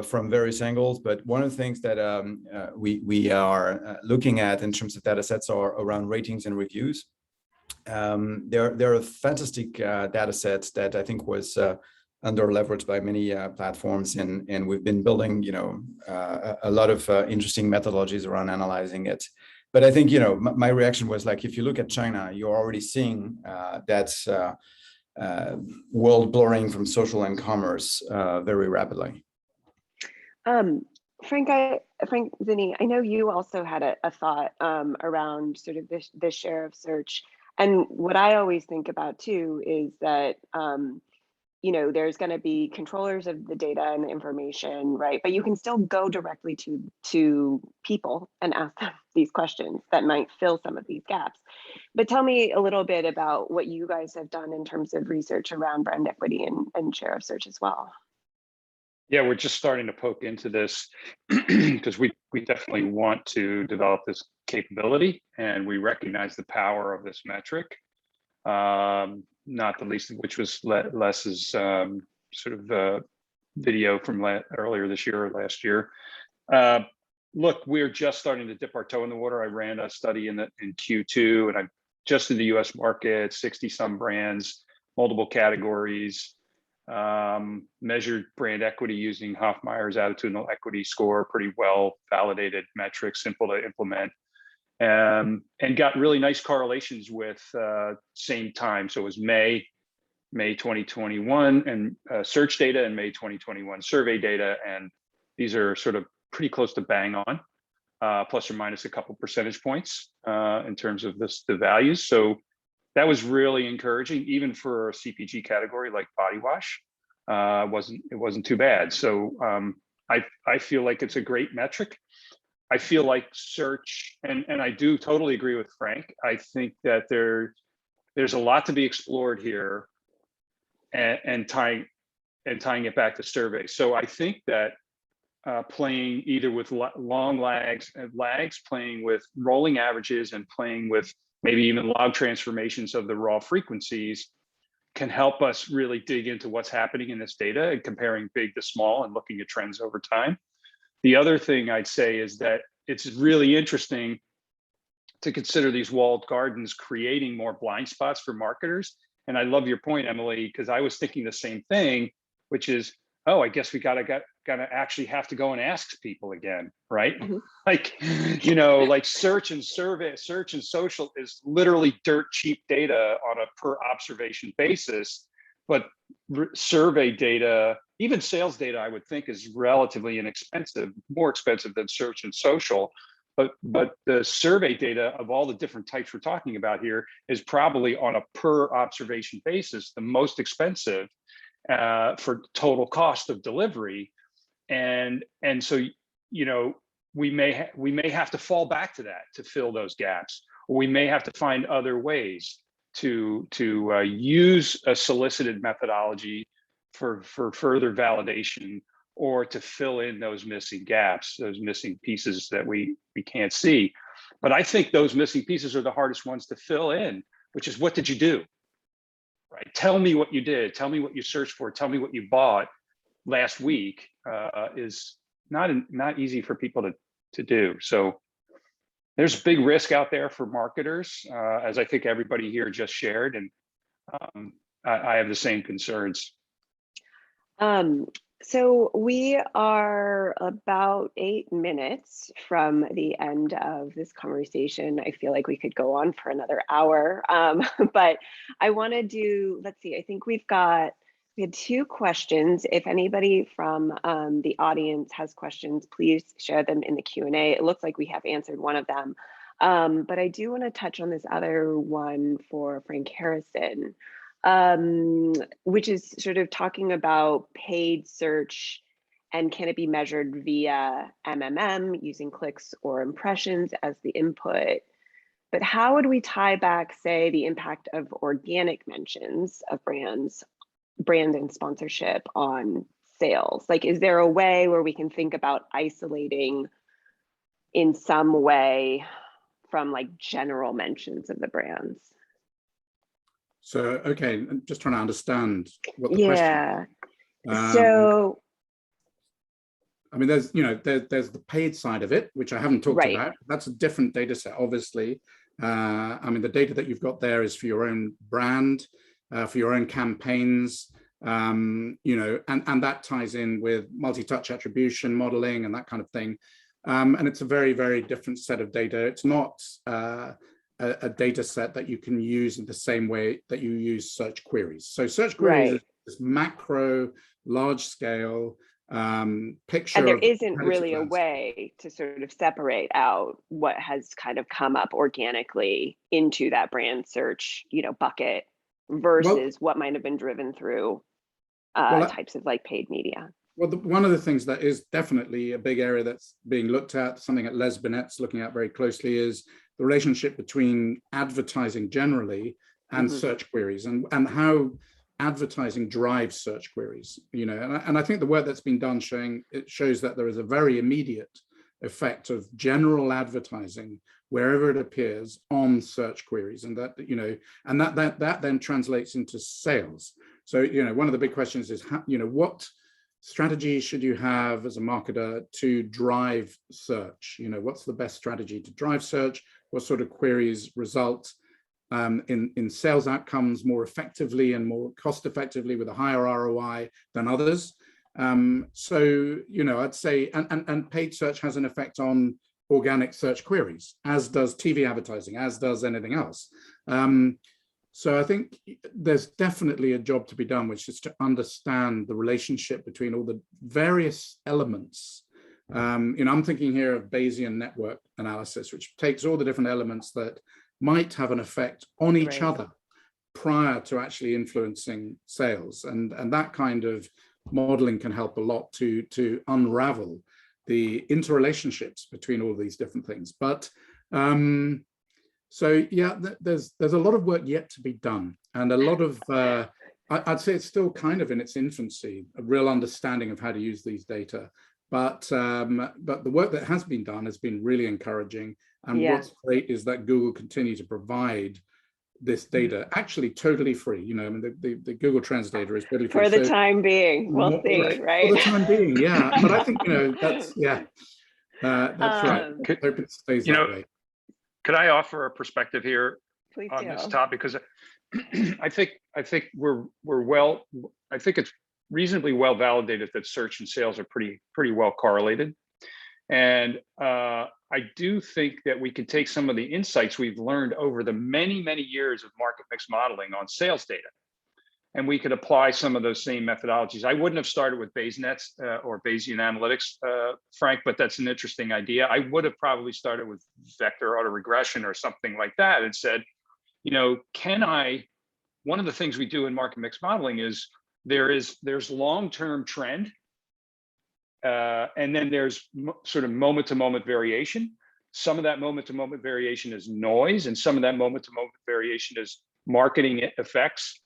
Speaker 5: from various angles, but one of the things that we are looking at in terms of data sets are around ratings and reviews. There are fantastic data sets that I think was under leveraged by many platforms, and we've been building a lot of interesting methodologies around analyzing it. But I think my reaction was like, if you look at China, you're already seeing that's world blurring from social and commerce very rapidly.
Speaker 2: Frank Zinni, I know you also had a thought around sort of the share of search. And what I always think about too is that, there's going to be controllers of the data and the information, right? But you can still go directly to people and ask them these questions that might fill some of these gaps. But tell me a little bit about what you guys have done in terms of research around brand equity and share of search as well.
Speaker 4: Yeah, we're just starting to poke into this because we definitely want to develop this capability, and we recognize the power of this metric. Not the least of which was Les's sort of video from earlier this year or last year. Look, we're just starting to dip our toe in the water. I ran a study in Q2, and I'm just in the US market, 60 some brands, multiple categories, measured brand equity using Hoffmeyer's attitudinal equity score, pretty well validated metrics, simple to implement. And got really nice correlations with same time. So it was May 2021 and search data, and May 2021 survey data. And these are sort of pretty close to bang on, plus or minus a couple percentage points in terms of the values. So that was really encouraging, even for a CPG category like body wash. It wasn't too bad. So I feel like it's a great metric. I feel like search, and I do totally agree with Frank. I think that there's a lot to be explored here, and tying it back to surveys. So I think that playing either with long lags, playing with rolling averages, and playing with maybe even log transformations of the raw frequencies can help us really dig into what's happening in this data and comparing big to small and looking at trends over time. The other thing I'd say is that it's really interesting to consider these walled gardens creating more blind spots for marketers. And I love your point, Emily, because I was thinking the same thing, which is, oh, I guess we gotta actually have to go and ask people again, right? Mm-hmm. Like, like search and social is literally dirt cheap data on a per observation basis. But survey data, even sales data, I would think is relatively inexpensive, more expensive than search and social. But the survey data of all the different types we're talking about here is probably on a per observation basis the most expensive for total cost of delivery, and so we may have to fall back to that to fill those gaps, or we may have to find other ways to use a solicited methodology for further validation, or to fill in those missing gaps, those missing pieces that we can't see. But I think those missing pieces are the hardest ones to fill in, which is, what did you do? Right? Tell me what you did. Tell me what you searched for. Tell me what you bought last week. Is not easy for people to do. So there's big risk out there for marketers, as I think everybody here just shared, and I have the same concerns.
Speaker 2: So we are about 8 minutes from the end of this conversation. I feel like we could go on for another hour, but I want to do, let's see, I think we had 2 questions. If anybody from the audience has questions, please share them in the Q&A. It looks like we have answered one of them, but I do want to touch on this other one for Frank Harrison, which is sort of talking about paid search, and can it be measured via MMM using clicks or impressions as the input? But how would we tie back, say, the impact of organic mentions of brand and sponsorship on sales? Like, is there a way where we can think about isolating in some way from like general mentions of the brands?
Speaker 3: So, okay, I'm just trying to understand what the question is.
Speaker 2: So
Speaker 3: I mean, there's the paid side of it, which I haven't talked
Speaker 2: right.
Speaker 3: about. That's a different data set, obviously. I mean, the data that you've got there is for your own brand, for your own campaigns, and that ties in with multi-touch attribution modeling and that kind of thing. And it's a very, very different set of data. It's not a data set that you can use in the same way that you use search queries. So search queries is macro, large scale, picture.
Speaker 2: And there isn't really a way to sort of separate out what has kind of come up organically into that brand search, bucket versus what might have been driven through types of like paid media.
Speaker 3: Well, one of the things that is definitely a big area that's being looked at, something that Les Binet's looking at very closely, is the relationship between advertising generally and search queries, and how advertising drives search queries. And I think the work that's been done shows that there is a very immediate effect of general advertising wherever it appears on search queries, and that then translates into sales. So one of the big questions is what strategy should you have as a marketer to drive search? What's the best strategy to drive search? What sort of queries result in sales outcomes more effectively and more cost effectively with a higher ROI than others? So I'd say, and paid search has an effect on organic search queries, as does TV advertising, as does anything else. So I think there's definitely a job to be done, which is to understand the relationship between all the various elements. I'm thinking here of Bayesian network analysis, which takes all the different elements that might have an effect on each other prior to actually influencing sales. And that kind of modeling can help a lot to unravel the interrelationships between all these different things. But so yeah, there's a lot of work yet to be done, and a lot of I'd say it's still kind of in its infancy, a real understanding of how to use these data. But the work that has been done has been really encouraging. And what's great is that Google continue to provide this data actually totally free. I mean, the Google Trends data is totally free.
Speaker 2: For the time being, we'll see, right?
Speaker 3: For the time being, yeah. But I think, that's right. Hope it stays that way.
Speaker 4: Could I offer a perspective here
Speaker 2: Please
Speaker 4: on
Speaker 2: do.
Speaker 4: this topic? Because I think it's reasonably well validated that search and sales are pretty well correlated. And I do think that we can take some of the insights we've learned over the many, many years of market mix modeling on sales data, and we could apply some of those same methodologies. I wouldn't have started with Bayesian or Bayesian analytics, Frank, but that's an interesting idea. I would have probably started with vector autoregression or something like that and said, one of the things we do in market mix modeling is there's long-term trend, and then there's sort of moment-to-moment variation. Some of that moment-to-moment variation is noise, and some of that moment-to-moment variation is marketing effects.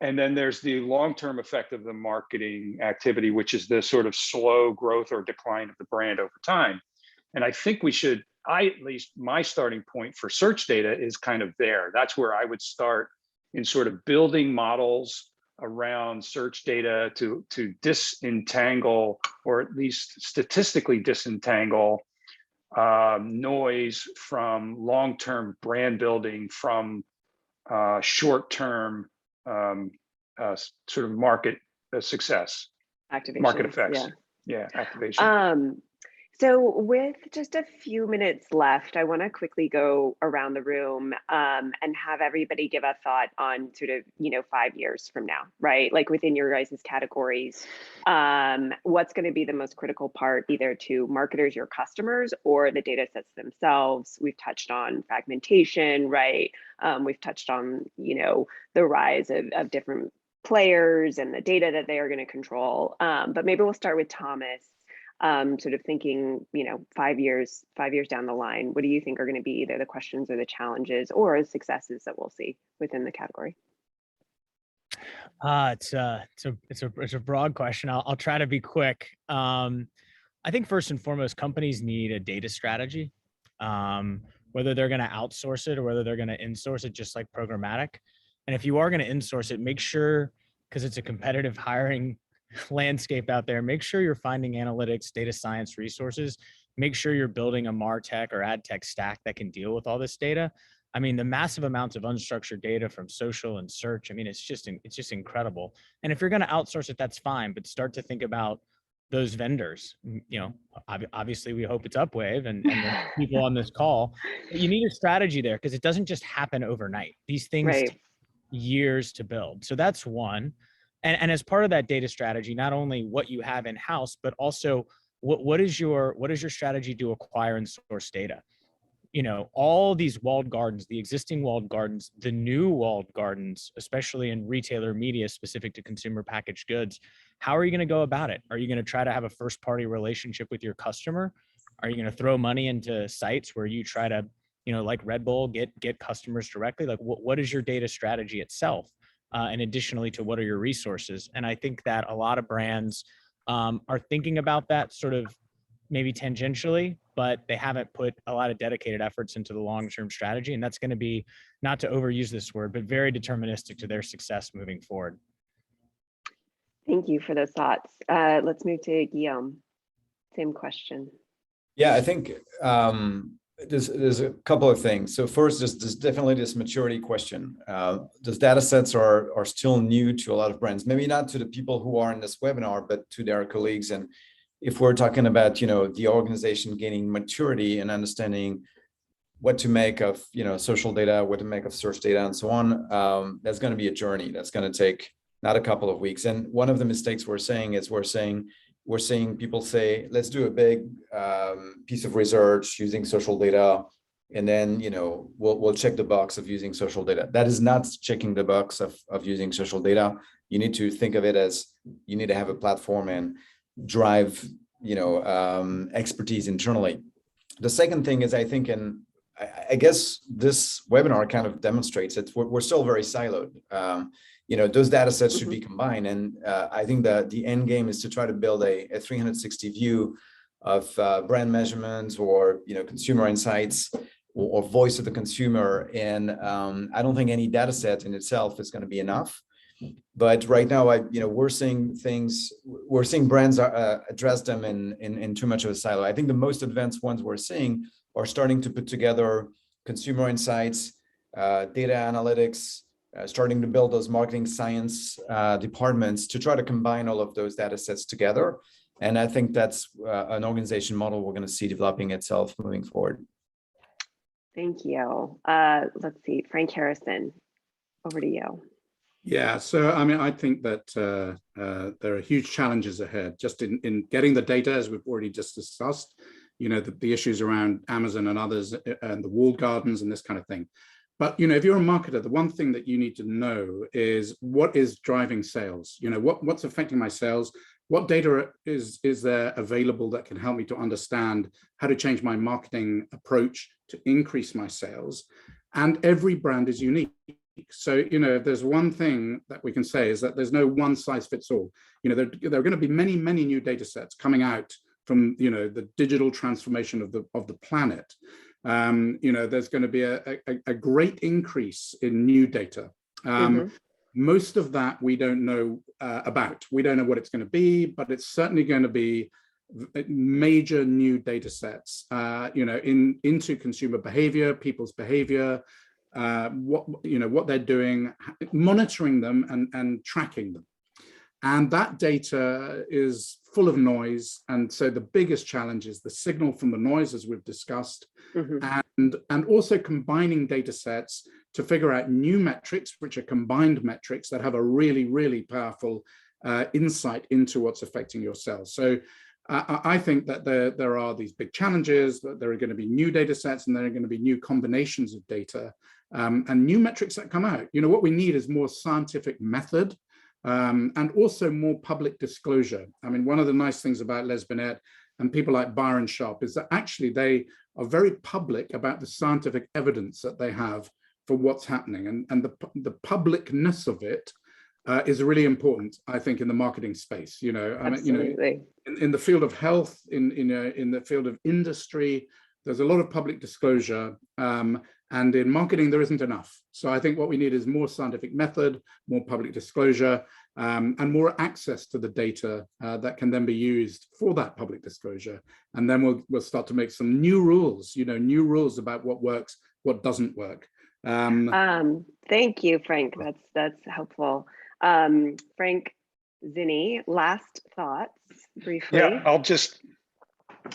Speaker 4: And then there's the long-term effect of the marketing activity, which is the sort of slow growth or decline of the brand over time. And I think at least my starting point for search data is kind of there. That's where I would start in sort of building models around search data to disentangle, or at least statistically disentangle, noise from long-term brand building from short-term sort of market success,
Speaker 2: Activation,
Speaker 4: market effects. Yeah, activation.
Speaker 2: So with just a few minutes left, I want to quickly go around the room and have everybody give a thought on sort of, 5 years from now, right? Like within your guys' categories, what's going to be the most critical part, either to marketers, your customers, or the data sets themselves? We've touched on fragmentation, right? We've touched on, the rise of different players and the data that they are going to control. But maybe we'll start with Thomas. Sort of thinking, 5 years down the line, what do you think are going to be either the questions or the challenges or the successes that we'll see within the category?
Speaker 6: It's a broad question. I'll try to be quick. I think first and foremost, companies need a data strategy, whether they're going to outsource it or whether they're going to insource it, just like programmatic. And if you are going to insource it, make sure, because it's a competitive hiring landscape out there, make sure you're finding analytics, data science resources. Make sure you're building a MarTech or ad tech stack that can deal with all this data. I mean, the massive amounts of unstructured data from social and search, I mean, it's just incredible. And if you're going to outsource it, that's fine, but start to think about those vendors. Obviously we hope it's Upwave and the people on this call. But you need a strategy there because it doesn't just happen overnight. These things
Speaker 2: Right.
Speaker 6: take years to build. So that's one. And as part of that data strategy, not only what you have in house, but also what is your strategy to acquire and source data? All these walled gardens, the existing walled gardens, the new walled gardens, especially in retailer media specific to consumer packaged goods. How are you going to go about it? Are you going to try to have a first party relationship with your customer? Are you going to throw money into sites where you try to, like Red Bull, get customers directly? Like what is your data strategy itself? And additionally to what are your resources? And I think that a lot of brands are thinking about that sort of maybe tangentially, but they haven't put a lot of dedicated efforts into the long-term strategy. And that's going to be, not to overuse this word, but very deterministic to their success moving forward.
Speaker 2: Thank you for those thoughts. Let's move to Guillaume. Same question.
Speaker 5: Yeah, I think there's a couple of things. So first, there's definitely this maturity question. Those data sets are still new to a lot of brands, maybe not to the people who are in this webinar, but to their colleagues. And if we're talking about, the organization gaining maturity and understanding what to make of, social data, what to make of search data and so on, that's going to be a journey. That's going to take not a couple of weeks. And one of the mistakes we're seeing people say, let's do a big piece of research using social data, and then we'll check the box of using social data. That is not checking the box of using social data. You need to think of it as you need to have a platform and drive expertise internally. The second thing is, I think, and I guess this webinar kind of demonstrates it, we're still very siloed. Those data sets should be combined. And I think that the end game is to try to build a 360 view of brand measurements or, consumer insights or voice of the consumer. And I don't think any data set in itself is going to be enough. But right now, we're seeing brands address them in too much of a silo. I think the most advanced ones we're seeing are starting to put together consumer insights, data analytics, starting to build those marketing science departments to try to combine all of those data sets together. And I think that's an organization model we're going to see developing itself moving forward.
Speaker 2: Thank you. Let's see, Frank Harrison, over to you.
Speaker 3: Yeah, so I think that there are huge challenges ahead just in getting the data, as we've already just discussed, the issues around Amazon and others and the walled gardens and this kind of thing. But, if you're a marketer, the one thing that you need to know is what is driving sales, what's affecting my sales, what data is there available that can help me to understand how to change my marketing approach to increase my sales. And every brand is unique. So, if there's one thing that we can say is that there's no one size fits all. There are going to be many, many new data sets coming out from, the digital transformation of the planet. There's going to be a great increase in new data. Most of that we don't know about. We don't know what it's going to be, but it's certainly going to be major new data sets, into consumer behavior, people's behavior, what they're doing, monitoring them and tracking them. And that data is full of noise. And so the biggest challenge is the signal from the noise, as we've discussed, and also combining data sets to figure out new metrics, which are combined metrics that have a really, really powerful insight into what's affecting your sales. So I think that there are these big challenges, that there are going to be new data sets and there are going to be new combinations of data and new metrics that come out. What we need is more scientific method and also more public disclosure. One of the nice things about Les Binet and people like Byron Sharp is that actually they are very public about the scientific evidence that they have for what's happening, and the publicness of it is really important, I think, in the marketing space. You know, I mean, you know, in the field of health, in the field of industry, there's a lot of public disclosure, and in marketing there isn't enough. So I think what we need is more scientific method, more public disclosure, and more access to the data that can then be used for that public disclosure. And then we'll start to make some new rules, you know, new rules about what works, what doesn't work.
Speaker 2: Thank you, Frank. That's helpful. Frank Zinni, last thoughts briefly.
Speaker 4: Yeah,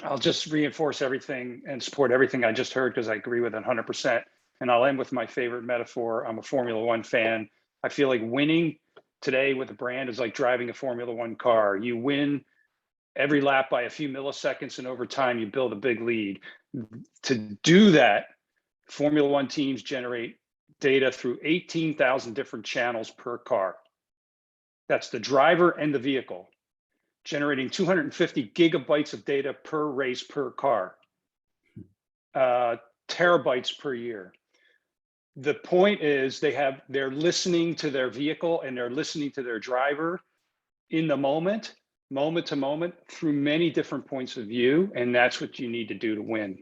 Speaker 4: I'll just reinforce everything and support everything I just heard, because I agree with it 100%. And I'll end with my favorite metaphor. I'm a Formula One fan. I feel like winning today with a brand is like driving a Formula One car. You win every lap by a few milliseconds, and over time you build a big lead. To do that, Formula One teams generate data through 18,000 different channels per car. That's the driver and the vehicle, generating 250 gigabytes of data per race per car, terabytes per year. The point is they're listening to their vehicle and they're listening to their driver in the moment to moment, through many different points of view. And that's what you need to do to win.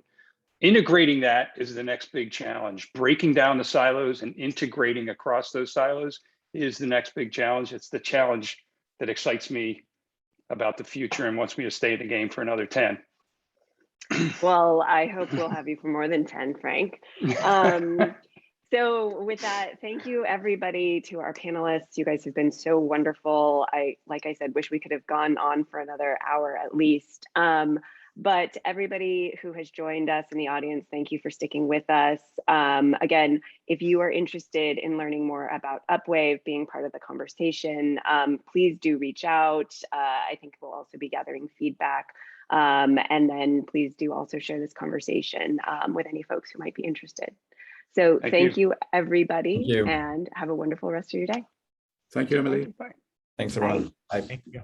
Speaker 4: Integrating that is the next big challenge. Breaking down the silos and integrating across those silos is the next big challenge. It's the challenge that excites me about the future and wants me to stay in the game for another 10.
Speaker 2: Well, I hope we'll have you for more than 10, Frank. So with that, thank you everybody, to our panelists. You guys have been so wonderful. Like I said, wish we could have gone on for another hour at least. But everybody who has joined us in the audience, thank you for sticking with us. Again, if you are interested in learning more about Upwave, being part of the conversation, please do reach out. I think we'll also be gathering feedback. And then please do also share this conversation with any folks who might be interested. So thank you everybody, and have a wonderful rest of your day.
Speaker 3: Thank you, Emily.
Speaker 4: Bye.
Speaker 5: Thanks, everyone.
Speaker 2: Bye.
Speaker 5: Bye.
Speaker 6: Thank you.